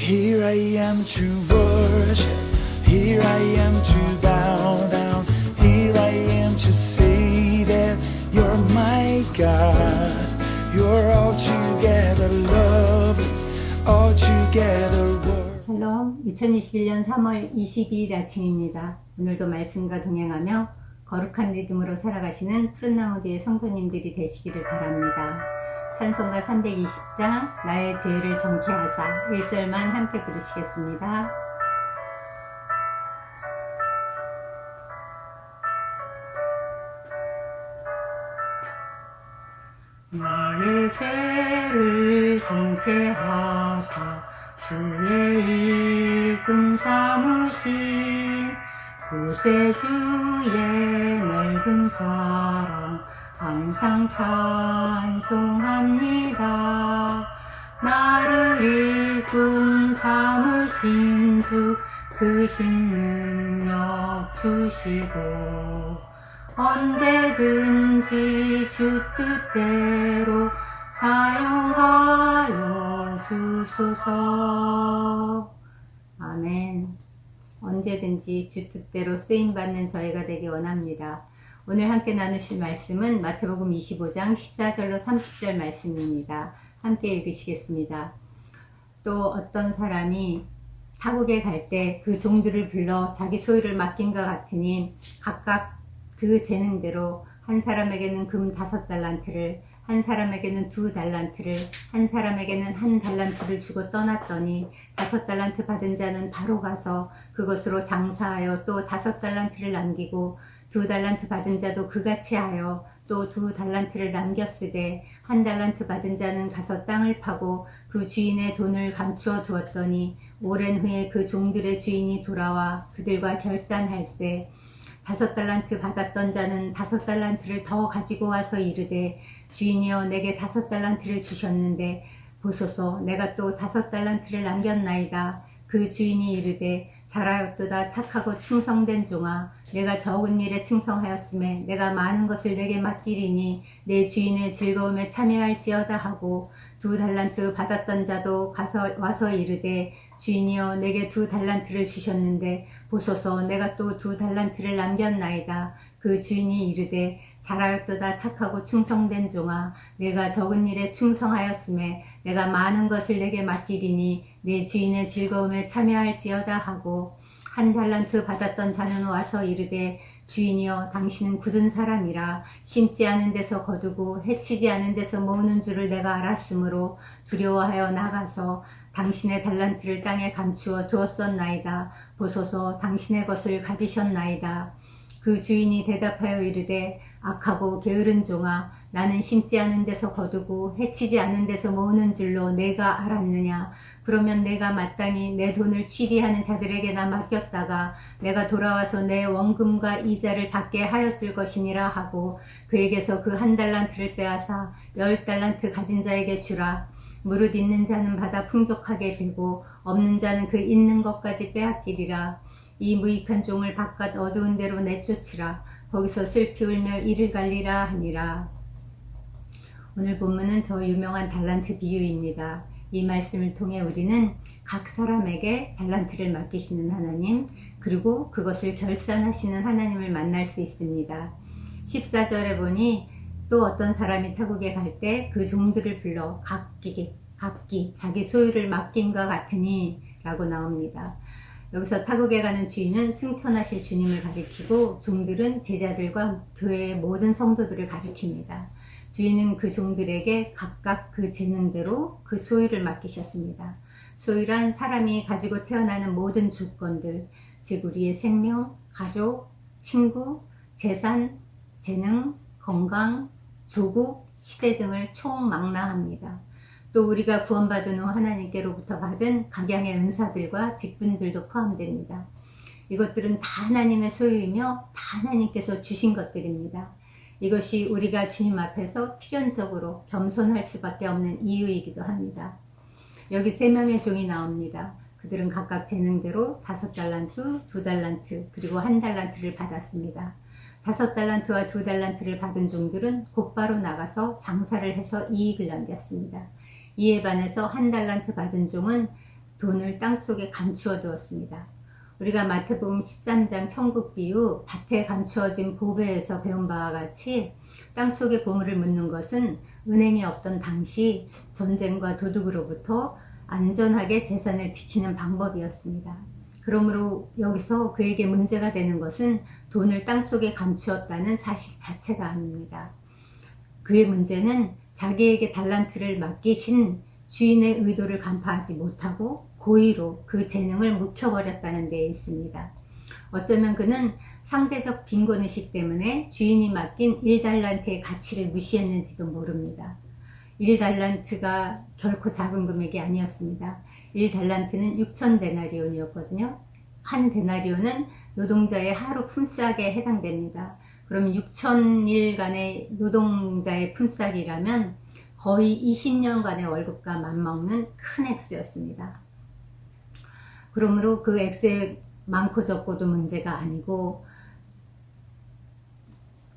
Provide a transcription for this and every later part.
Here I am to worship, here I am to bow down, here I am to say that you're my God. You're altogether lovely, altogether worthy. 샬롬, 2021년 3월 22일 아침입니다. 오늘도 말씀과 동행하며 거룩한 리듬으로 살아가시는 푸른나무교회 성도님들이 되시기를 바랍니다. 찬송가 320장 나의 죄를 정케하사 1절만 함께 부르시겠습니다. 나의 죄를 정케하사 주의 일꾼 삼으신 구세주의 넓은 사랑 항상 찬송합니다. 나를 일꾼 삼으신 주 크신 능력 주시고 언제든지 주 뜻대로 사용하여 주소서. 아멘. 언제든지 주 뜻대로 쓰임받는 저희가 되기 원합니다. 오늘 함께 나누실 말씀은 마태복음 25장 14절로 30절 말씀입니다. 함께 읽으시겠습니다. 또 어떤 사람이 타국에 갈 때 그 종들을 불러 자기 소유를 맡긴과 같으니 각각 그 재능대로 한 사람에게는 금 5달란트를, 한 사람에게는 2달란트를, 한 사람에게는 1달란트를 주고 떠났더니 5달란트 받은 자는 바로 가서 그것으로 장사하여 또 5달란트를 남기고 2달란트 받은 자도 그같이 하여 또 2달란트를 남겼으되 1달란트 받은 자는 가서 땅을 파고 그 주인의 돈을 감추어 두었더니 오랜 후에 그 종들의 주인이 돌아와 그들과 결산할세 5달란트 받았던 자는 5달란트를 더 가지고 와서 이르되 주인이여 내게 5달란트를 주셨는데 보소서 내가 또 5달란트를 남겼나이다. 그 주인이 이르되 잘하였도다 착하고 충성된 종아 내가 적은 일에 충성하였음에 내가 많은 것을 내게 맡기리니 내 주인의 즐거움에 참여할지어다 하고 2달란트 받았던 자도 와서 이르되 주인이여 내게 2달란트를 주셨는데 보소서 내가 또 2달란트를 남겼나이다. 그 주인이 이르되 잘하였도다 착하고 충성된 종아 내가 적은 일에 충성하였음에 내가 많은 것을 내게 맡기리니 내 주인의 즐거움에 참여할지어다 하고 1달란트 받았던 자는 와서 이르되 주인이여 당신은 굳은 사람이라 심지 않은 데서 거두고 해치지 않은 데서 모으는 줄을 내가 알았으므로 두려워하여 나가서 당신의 달란트를 땅에 감추어 두었었나이다. 보소서 당신의 것을 가지셨나이다. 그 주인이 대답하여 이르되 악하고 게으른 종아 나는 심지 않은 데서 거두고 해치지 않은 데서 모으는 줄로 내가 알았느냐. 그러면 내가 마땅히 내 돈을 취리하는 자들에게나 맡겼다가 내가 돌아와서 내 원금과 이자를 받게 하였을 것이니라 하고 그에게서 그 1달란트를 빼앗아 10달란트 가진 자에게 주라. 무릇 있는 자는 받아 풍족하게 되고 없는 자는 그 있는 것까지 빼앗기리라. 이 무익한 종을 바깥 어두운 데로 내쫓으라. 거기서 슬피 울며 이를 갈리라 하니라. 오늘 본문은 저 유명한 달란트 비유입니다. 이 말씀을 통해 우리는 각 사람에게 달란트를 맡기시는 하나님 그리고 그것을 결산하시는 하나님을 만날 수 있습니다. 14절에 보니 또 어떤 사람이 타국에 갈 때 그 종들을 불러 각기 자기 소유를 맡긴과 같으니 라고 나옵니다. 여기서 타국에 가는 주인은 승천하실 주님을 가리키고 종들은 제자들과 교회의 모든 성도들을 가리킵니다. 주인은 그 종들에게 각각 그 재능대로 그 소유를 맡기셨습니다. 소유란 사람이 가지고 태어나는 모든 조건들, 즉 우리의 생명, 가족, 친구, 재산, 재능, 건강, 조국, 시대 등을 총망라합니다. 또 우리가 구원받은 후 하나님께로부터 받은 각양의 은사들과 직분들도 포함됩니다. 이것들은 다 하나님의 소유이며 다 하나님께서 주신 것들입니다. 이것이 우리가 주님 앞에서 필연적으로 겸손할 수밖에 없는 이유이기도 합니다. 여기 3명의 종이 나옵니다. 그들은 각각 재능대로 5달란트, 2달란트, 그리고 1달란트를 받았습니다. 5달란트와 2달란트를 받은 종들은 곧바로 나가서 장사를 해서 이익을 남겼습니다. 이에 반해서 1달란트 받은 종은 돈을 땅속에 감추어 두었습니다. 우리가 마태복음 13장 천국 비유 밭에 감추어진 보배에서 배운 바와 같이 땅속에 보물을 묻는 것은 은행이 없던 당시 전쟁과 도둑으로부터 안전하게 재산을 지키는 방법이었습니다. 그러므로 여기서 그에게 문제가 되는 것은 돈을 땅속에 감추었다는 사실 자체가 아닙니다. 그의 문제는 자기에게 달란트를 맡기신 주인의 의도를 간파하지 못하고 고의로 그 재능을 묵혀버렸다는 데에 있습니다. 어쩌면 그는 상대적 빈곤의식 때문에 주인이 맡긴 1달란트의 가치를 무시했는지도 모릅니다. 1달란트가 결코 작은 금액이 아니었습니다. 1달란트는 6,000데나리온이었거든요. 한 데나리온은 노동자의 하루 품삯에 해당됩니다. 그럼 6,000일간의 노동자의 품삯이라면 거의 20년간의 월급과 맞먹는 큰 액수였습니다. 그러므로 그 액수에 많고 적고도 문제가 아니고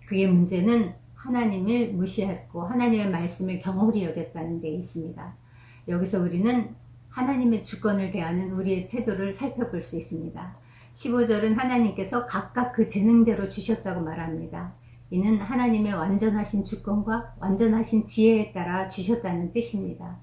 그의 문제는 하나님을 무시했고 하나님의 말씀을 경홀히 여겼다는 데 있습니다. 여기서 우리는 하나님의 주권을 대하는 우리의 태도를 살펴볼 수 있습니다. 15절은 하나님께서 각각 그 재능대로 주셨다고 말합니다. 이는 하나님의 완전하신 주권과 완전하신 지혜에 따라 주셨다는 뜻입니다.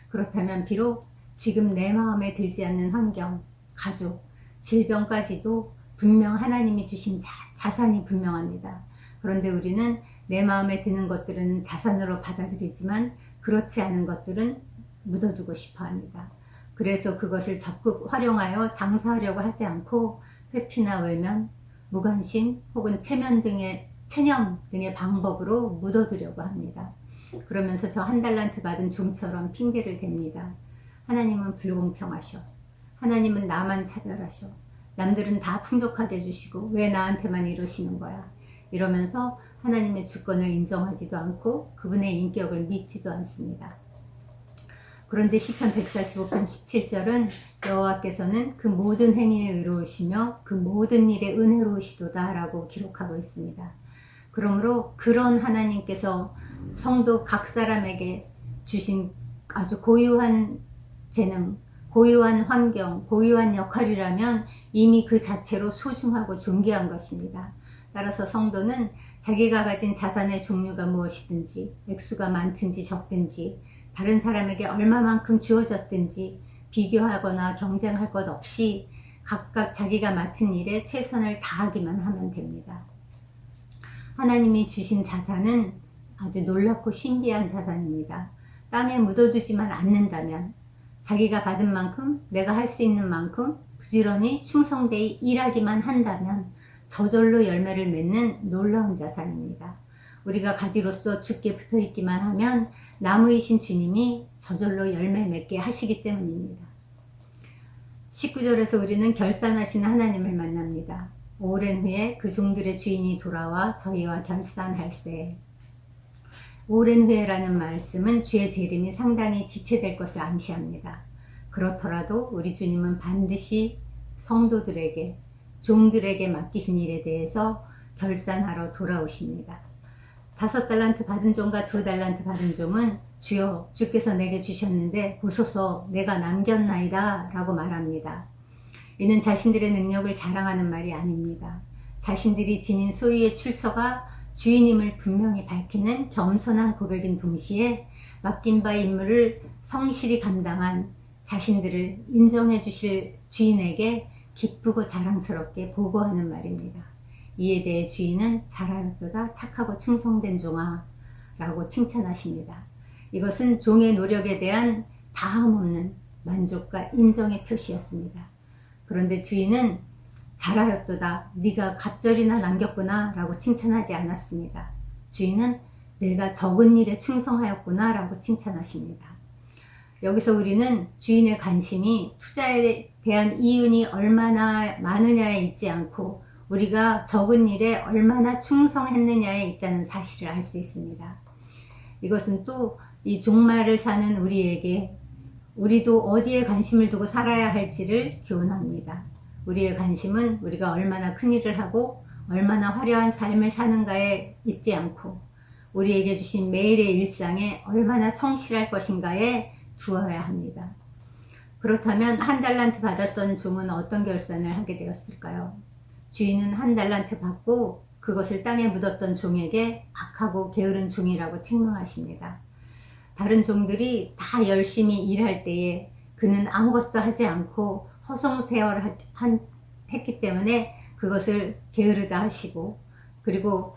그렇다면 비록 지금 내 마음에 들지 않는 환경, 가족, 질병까지도 분명 하나님이 주신 자산이 분명합니다. 그런데 우리는 내 마음에 드는 것들은 자산으로 받아들이지만 그렇지 않은 것들은 묻어두고 싶어 합니다. 그래서 그것을 적극 활용하여 장사하려고 하지 않고 회피나 외면, 무관심 혹은 체념 등의 방법으로 묻어두려고 합니다. 그러면서 저 1달란트 받은 종처럼 핑계를 댑니다. 하나님은 불공평하셔. 하나님은 나만 차별하셔. 남들은 다 풍족하게 주시고 왜 나한테만 이러시는 거야. 이러면서 하나님의 주권을 인정하지도 않고 그분의 인격을 믿지도 않습니다. 그런데 시편 145편 17절은 여호와께서는 그 모든 행위에 의로우시며 그 모든 일에 은혜로우시도다 라고 기록하고 있습니다. 그러므로 그런 하나님께서 성도 각 사람에게 주신 아주 고유한 재능, 고유한 환경, 고유한 역할이라면 이미 그 자체로 소중하고 존귀한 것입니다. 따라서 성도는 자기가 가진 자산의 종류가 무엇이든지 액수가 많든지 적든지 다른 사람에게 얼마만큼 주어졌든지 비교하거나 경쟁할 것 없이 각각 자기가 맡은 일에 최선을 다하기만 하면 됩니다. 하나님이 주신 자산은 아주 놀랍고 신비한 자산입니다. 땅에 묻어두지만 않는다면 자기가 받은 만큼 내가 할 수 있는 만큼 부지런히 충성되이 일하기만 한다면 저절로 열매를 맺는 놀라운 자산입니다. 우리가 가지로서 죽게 붙어있기만 하면 나무이신 주님이 저절로 열매 맺게 하시기 때문입니다. 19절에서 우리는 결산하시는 하나님을 만납니다. 오랜 후에 그 종들의 주인이 돌아와 저희와 결산할세. 오랜 후에라는 말씀은 주의 재림이 상당히 지체될 것을 암시합니다. 그렇더라도 우리 주님은 반드시 성도들에게, 종들에게 맡기신 일에 대해서 결산하러 돌아오십니다. 5달란트 받은 종과 2달란트 받은 종은 주여 주께서 내게 주셨는데 보소서 내가 남겼나이다 라고 말합니다. 이는 자신들의 능력을 자랑하는 말이 아닙니다. 자신들이 지닌 소유의 출처가 주인임을 분명히 밝히는 겸손한 고백인 동시에 맡긴 바 임무를 성실히 감당한 자신들을 인정해 주실 주인에게 기쁘고 자랑스럽게 보고하는 말입니다. 이에 대해 주인은 잘하였도다 착하고 충성된 종아 라고 칭찬하십니다. 이것은 종의 노력에 대한 다함없는 만족과 인정의 표시였습니다. 그런데 주인은 잘하였도다 네가 갑절이나 남겼구나 라고 칭찬하지 않았습니다. 주인은 내가 적은 일에 충성하였구나 라고 칭찬하십니다. 여기서 우리는 주인의 관심이 투자에 대한 이윤이 얼마나 많으냐에 있지 않고 우리가 적은 일에 얼마나 충성했느냐에 있다는 사실을 알 수 있습니다. 이것은 또 이 종말을 사는 우리에게 우리도 어디에 관심을 두고 살아야 할지를 교훈합니다. 우리의 관심은 우리가 얼마나 큰 일을 하고 얼마나 화려한 삶을 사는가에 있지 않고 우리에게 주신 매일의 일상에 얼마나 성실할 것인가에 두어야 합니다. 그렇다면 한 달란트 받았던 종은 어떤 결산을 하게 되었을까요? 주인은 한 달란트 받고 그것을 땅에 묻었던 종에게 악하고 게으른 종이라고 책망하십니다. 다른 종들이 다 열심히 일할 때에 그는 아무것도 하지 않고 했기 때문에 그것을 게으르다 하시고, 그리고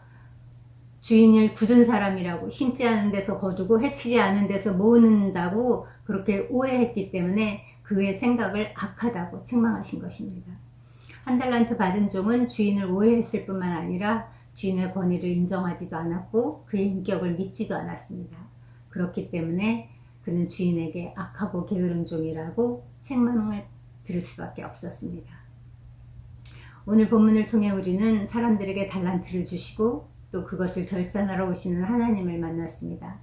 주인을 굳은 사람이라고, 심지 않은 데서 거두고 해치지 않은 데서 모은다고 그렇게 오해했기 때문에 그의 생각을 악하다고 책망하신 것입니다. 한 달란트 받은 종은 주인을 오해했을 뿐만 아니라 주인의 권위를 인정하지도 않았고 그의 인격을 믿지도 않았습니다. 그렇기 때문에 그는 주인에게 악하고 게으른 종이라고 책망을 들을 수밖에 없었습니다. 오늘 본문을 통해 우리는 사람들에게 달란트를 주시고 또 그것을 결산하러 오시는 하나님을 만났습니다.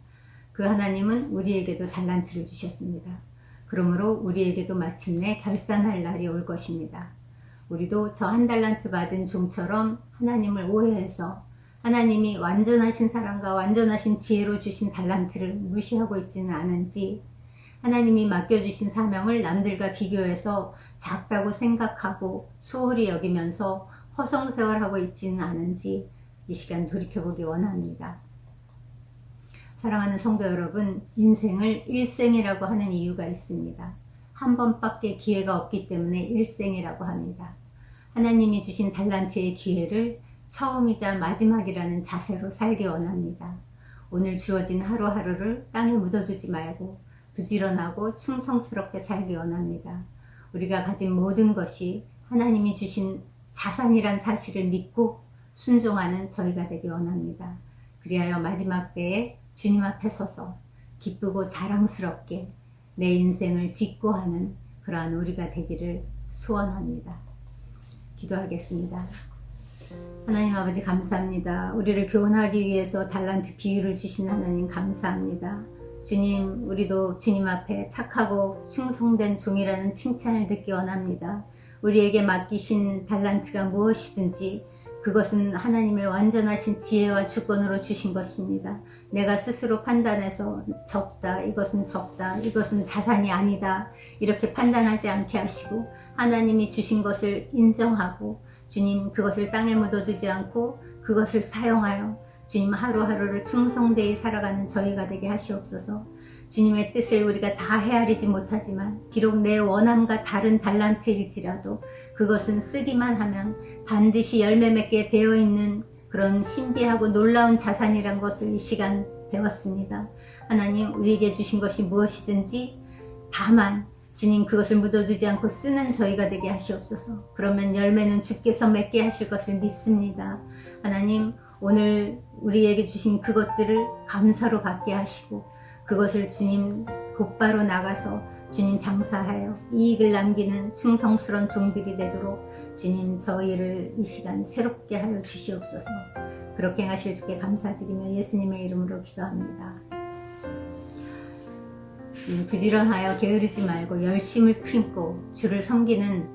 그 하나님은 우리에게도 달란트를 주셨습니다. 그러므로 우리에게도 마침내 결산할 날이 올 것입니다. 우리도 저 한 달란트 받은 종처럼 하나님을 오해해서 하나님이 완전하신 사랑과 완전하신 지혜로 주신 달란트를 무시하고 있지는 않은지, 하나님이 맡겨주신 사명을 남들과 비교해서 작다고 생각하고 소홀히 여기면서 허송세월하고 있지는 않은지 이 시간 돌이켜보기 원합니다. 사랑하는 성도 여러분, 인생을 일생이라고 하는 이유가 있습니다. 한 번밖에 기회가 없기 때문에 일생이라고 합니다. 하나님이 주신 달란트의 기회를 처음이자 마지막이라는 자세로 살기 원합니다. 오늘 주어진 하루하루를 땅에 묻어두지 말고 부지런하고 충성스럽게 살기 원합니다. 우리가 가진 모든 것이 하나님이 주신 자산이란 사실을 믿고 순종하는 저희가 되기 원합니다. 그리하여 마지막 때에 주님 앞에 서서 기쁘고 자랑스럽게 내 인생을 직고하는 그러한 우리가 되기를 소원합니다. 기도하겠습니다. 하나님 아버지 감사합니다. 우리를 교훈하기 위해서 달란트 비유를 주신 하나님 감사합니다. 주님, 우리도 주님 앞에 착하고 충성된 종이라는 칭찬을 듣기 원합니다. 우리에게 맡기신 달란트가 무엇이든지 그것은 하나님의 완전하신 지혜와 주권으로 주신 것입니다. 내가 스스로 판단해서 적다, 이것은 적다, 이것은 자산이 아니다 이렇게 판단하지 않게 하시고 하나님이 주신 것을 인정하고 주님 그것을 땅에 묻어두지 않고 그것을 사용하여 주님 하루하루를 충성되이 살아가는 저희가 되게 하시옵소서. 주님의 뜻을 우리가 다 헤아리지 못하지만 비록 내 원함과 다른 달란트일지라도 그것은 쓰기만 하면 반드시 열매 맺게 되어 있는 그런 신비하고 놀라운 자산이란 것을 이 시간 배웠습니다. 하나님, 우리에게 주신 것이 무엇이든지 다만 주님 그것을 묻어두지 않고 쓰는 저희가 되게 하시옵소서. 그러면 열매는 주께서 맺게 하실 것을 믿습니다. 하나님, 오늘 우리에게 주신 그것들을 감사로 받게 하시고 그것을 주님 곧바로 나가서 주님 장사하여 이익을 남기는 충성스러운 종들이 되도록 주님 저희를 이 시간 새롭게 하여 주시옵소서. 그렇게 행하실 주께 감사드리며 예수님의 이름으로 기도합니다. 부지런하여 게으르지 말고 열심을 품고 주를 섬기는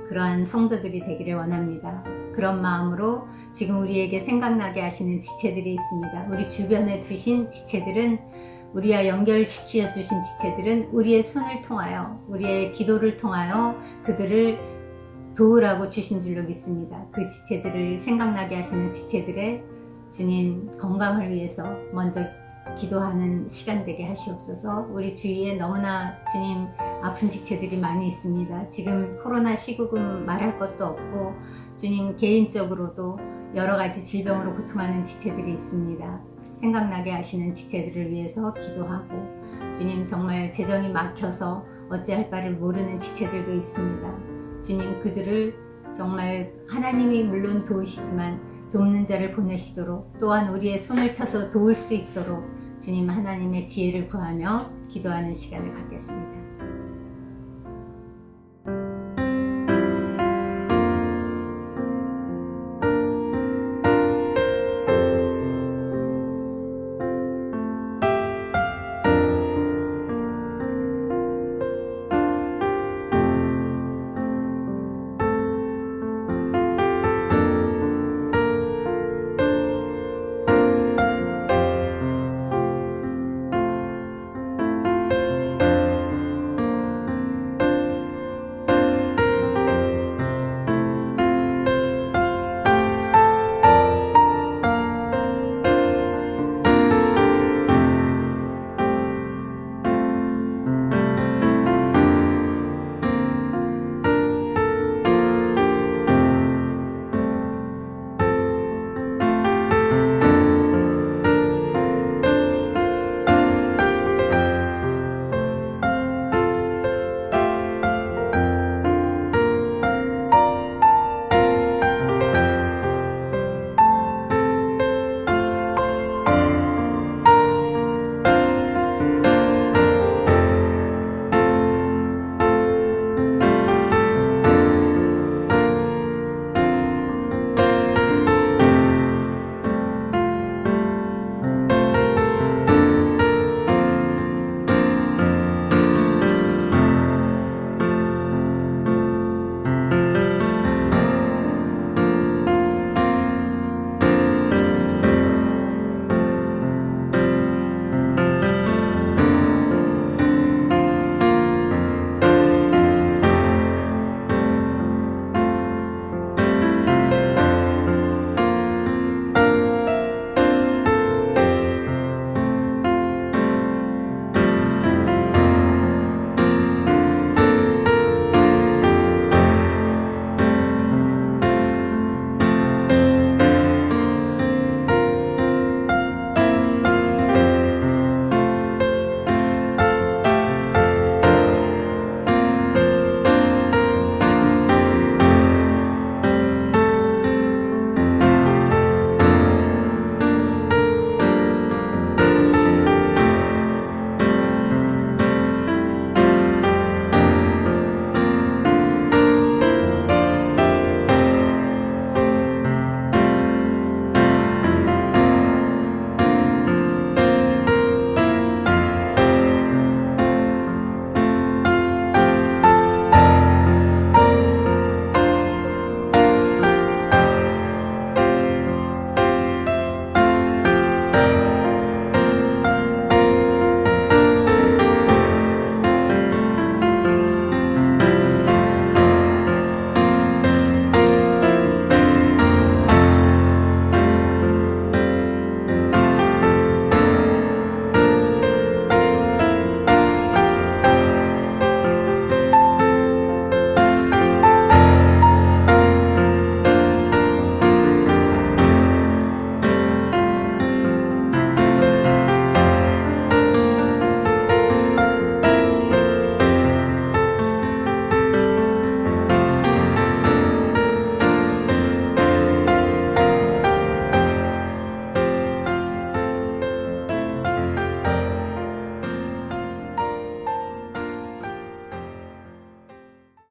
그러한 성도들이 되기를 원합니다. 그런 마음으로 지금 우리에게 생각나게 하시는 지체들이 있습니다. 우리 주변에 두신 지체들은 우리와 연결시켜 주신 지체들은 우리의 손을 통하여 우리의 기도를 통하여 그들을 도우라고 주신 줄로 믿습니다. 그 지체들을 생각나게 하시는 지체들의 주님 건강을 위해서 먼저 기도하는 시간 되게 하시옵소서. 우리 주위에 너무나 주님 아픈 지체들이 많이 있습니다. 지금 코로나 시국은 말할 것도 없고 주님 개인적으로도 여러 가지 질병으로 고통하는 지체들이 있습니다. 생각나게 하시는 지체들을 위해서 기도하고 주님 정말 재정이 막혀서 어찌할 바를 모르는 지체들도 있습니다. 주님 그들을 정말 하나님이 물론 도우시지만 돕는 자를 보내시도록 또한 우리의 손을 펴서 도울 수 있도록 주님 하나님의 지혜를 구하며 기도하는 시간을 갖겠습니다.